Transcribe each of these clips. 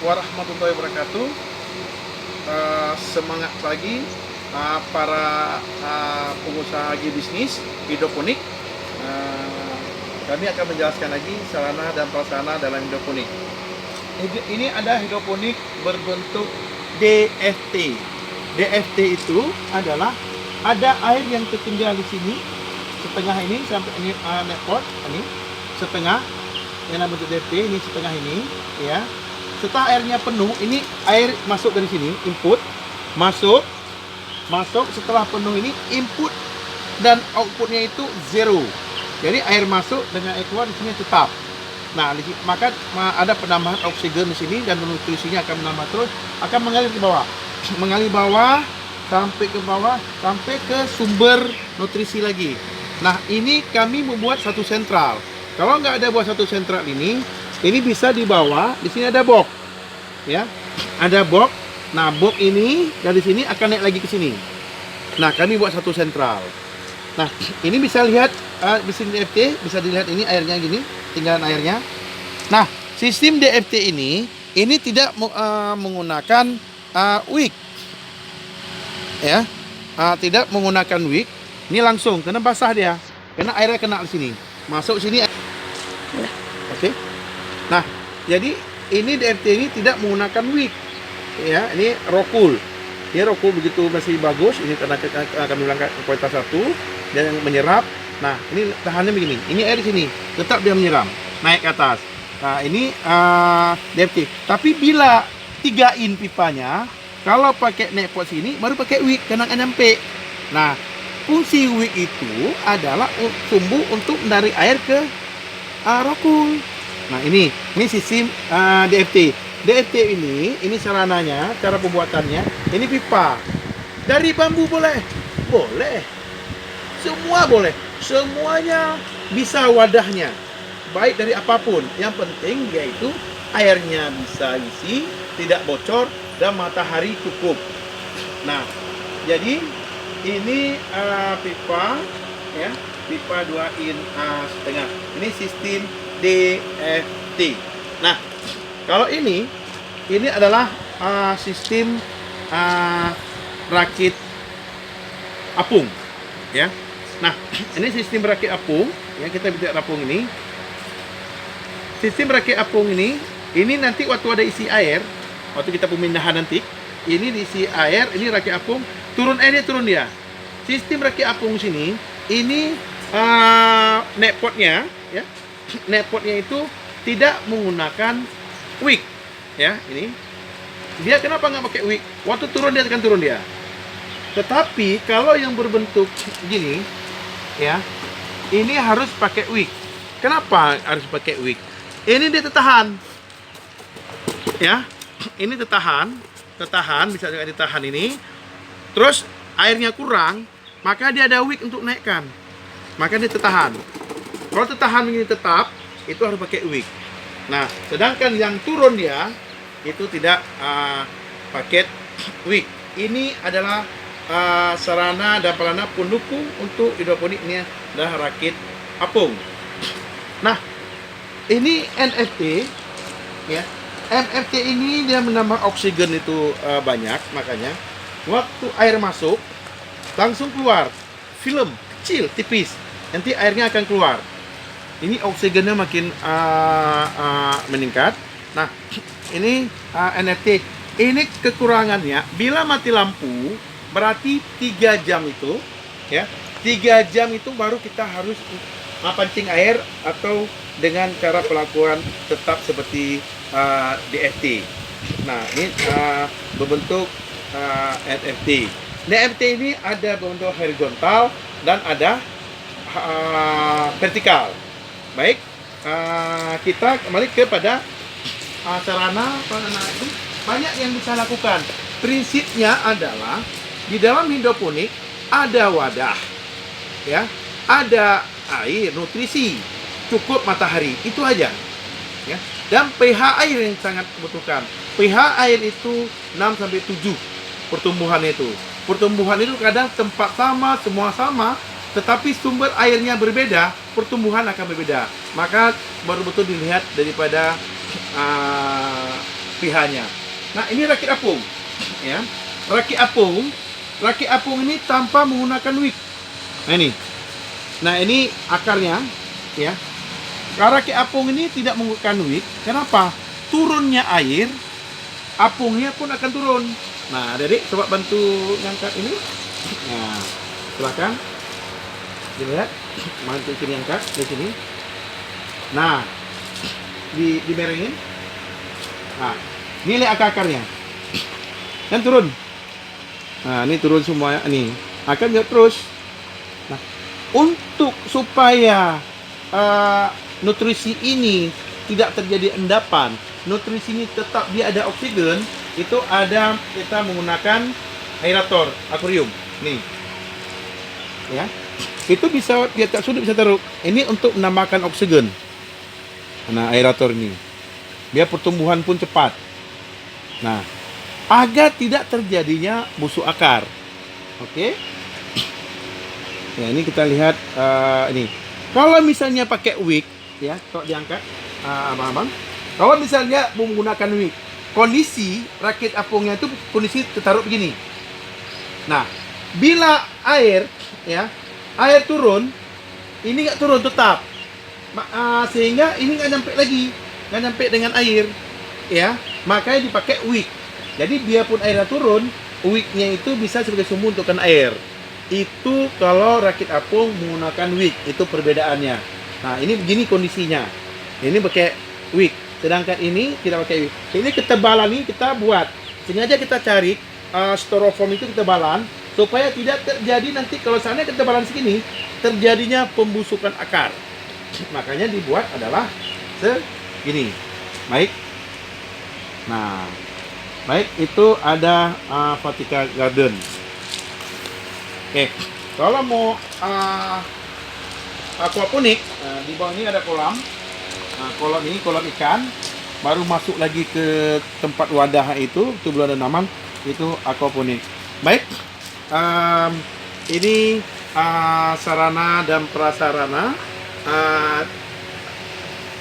warahmatullahi wabarakatuh. Semangat pagi para pengusaha agribisnis hidroponik. Kami akan menjelaskan lagi sarana dan prasarana dalam hidroponik. Ini ada hidroponik berbentuk DFT. DFT itu adalah ada air yang tertinggal di sini, setengah ini sampai ini netpot ini setengah yang bentuk DFT ini setengah ini ya. Setelah airnya penuh, ini air masuk dari sini, input masuk setelah penuh ini input dan outputnya itu zero. Jadi air masuk dengan air keluar di sini tetap. Nah, maka ada penambahan oksigen di sini dan nutrisinya akan menambah terus, akan mengalir ke bawah. Mengalir bawah sampai ke bawah sampai ke sumber nutrisi lagi. Nah, ini kami membuat satu sentral. Kalau nggak ada buat satu sentral ini bisa dibawa. Di sini ada box, ya, ada box. Nah, box ini dari sini akan naik lagi ke sini. Nah, kami buat satu sentral. Nah, ini bisa lihat di sini DFT, bisa dilihat ini airnya gini, tinggalan airnya. Nah, sistem DFT ini tidak menggunakan wick, ya, tidak menggunakan wick. Ini langsung kena basah dia, karena airnya kena di sini, masuk sini. Oke. Nah, jadi ini DFT ini tidak menggunakan wick, ya. Ini rokul. Ini rokul begitu masih bagus. Ini karena akan bilang kualitas 1 dan yang menyerap. Nah, ini tahannya begini. Ini air di sini, tetap dia menyeram, naik ke atas. Nah, ini DFT. Tapi bila 3 in pipanya, kalau pakai netpot sini baru pakai wick karena nyampe. Nah, fungsi wick itu adalah tumbuh untuk menarik air ke rokul. Nah, ini sistem DFT. DFT ini sarananya, cara pembuatannya. Ini pipa dari bambu boleh, semua boleh, semuanya bisa wadahnya, baik dari apapun. Yang penting yaitu airnya bisa isi, tidak bocor dan matahari cukup. Nah, jadi ini pipa, ya, pipa 2 in setengah. Ini sistem DFT. Nah, kalau ini adalah sistem rakit apung, ya. Nah, ini sistem rakit apung, ya, kita bicara apung ini. Sistem rakit apung ini nanti waktu ada isi air, waktu kita pemindahan nanti, ini diisi air, ini rakit apung, turun airnya turun dia. Sistem rakit apung sini, ini netpotnya, ya, netpotnya itu tidak menggunakan wick, ya. Ini dia kenapa nggak pakai wick? Waktu turun dia akan turun dia. Tetapi kalau yang berbentuk gini, ya, ini harus pakai wick. Kenapa harus pakai wick? Ini dia tertahan, ya. Ini tertahan, bisa juga ditahan ini. Terus airnya kurang, maka dia ada wick untuk naikkan. Maka dia tertahan. Kalau tertahan ini tetap, itu harus pakai wick. Nah, sedangkan yang turun dia itu tidak pakai wick. Ini adalah sarana dan prasarana pendukung untuk hidroponik. Ini adalah rakit apung. Nah, ini NFT, ya. NFT ini dia menambah oksigen itu banyak, makanya waktu air masuk langsung keluar film kecil tipis, nanti airnya akan keluar. Ini oksigennya makin meningkat. Nah, ini NFT. Ini kekurangannya, bila mati lampu berarti 3 jam itu, ya, 3 jam itu baru kita harus pancing air atau dengan cara pelakuan tetap seperti DFT. Nah, ini berbentuk NFT. NFT ini ada berbentuk horizontal dan ada vertikal. Baik, kita kembali kepada sarana itu banyak yang bisa lakukan. Prinsipnya adalah di dalam hidroponik ada wadah, ya, ada air, nutrisi, cukup matahari, itu aja, ya. Dan pH air yang sangat dibutuhkan. pH air itu 6 sampai 7 pertumbuhan itu. Pertumbuhan itu kadang tempat sama, semua sama, tetapi sumber airnya berbeda, pertumbuhan akan berbeda. Maka baru betul dilihat daripada pH-nya. Nah, ini rakit apung, ya. Rakit apung ini tanpa menggunakan wick. Nah, ini akarnya, ya. Rakit apung ini tidak menggunakan wick. Kenapa? Turunnya air, apungnya pun akan turun. Nah, Adik coba bantu ngangkat ini. Nah, silakan. Dilihat, bantu sini angkat di sini. Nah, dimerengin. Nah, ini lihat akar-akarnya. Dan turun. Nah, ini turun semuanya nih. Akan jauh terus. Nah, untuk supaya nutrisi ini tidak terjadi endapan, nutrisi ini tetap dia ada oksigen, itu ada kita menggunakan aerator akuarium. Nih. Ya. Itu bisa dia tak sulit bisa taruh. Ini untuk menambahkan oksigen. Nah, aerator ini. Biar pertumbuhan pun cepat. Nah, agar tidak terjadinya busuk akar. Oke. Ya, ini kita lihat ini. Kalau misalnya pakai wick, ya, kalau diangkat abang-abang. Kalau misalnya menggunakan wick, kondisi rakit apungnya itu kondisi tertaruh begini. Nah, bila air, ya, air turun, ini nggak turun tetap, sehingga ini nggak nyampe lagi, nggak nyampe dengan air, ya, makanya dipakai wick. Jadi biarpun airnya turun, wicknya itu bisa sebagai sumber untukkan air. Itu kalau rakit apung menggunakan wick, itu perbedaannya. Nah, ini begini kondisinya. Ini pakai wick, sedangkan ini tidak pakai wick. Ini ketebalan ini kita buat, sengaja kita cari styrofoam itu ketebalan supaya tidak terjadi nanti kalau sana ketebalan segini terjadinya pembusukan akar. Makanya dibuat adalah segini. Baik. Nah, baik, itu ada Vatica Garden. Oke, kalau mau aquaponik, di bawah ini ada kolam. Nah, kolam ini kolam ikan. Baru masuk lagi ke tempat wadah itu belum ada tanaman, itu aquaponik. Baik, ini sarana dan prasarana,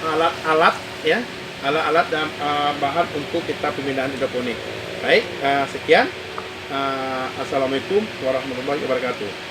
alat-alat, ya, alat-alat dan bahan untuk kita pemindahan hidroponik. Baik, sekian. Assalamualaikum warahmatullahi wabarakatuh.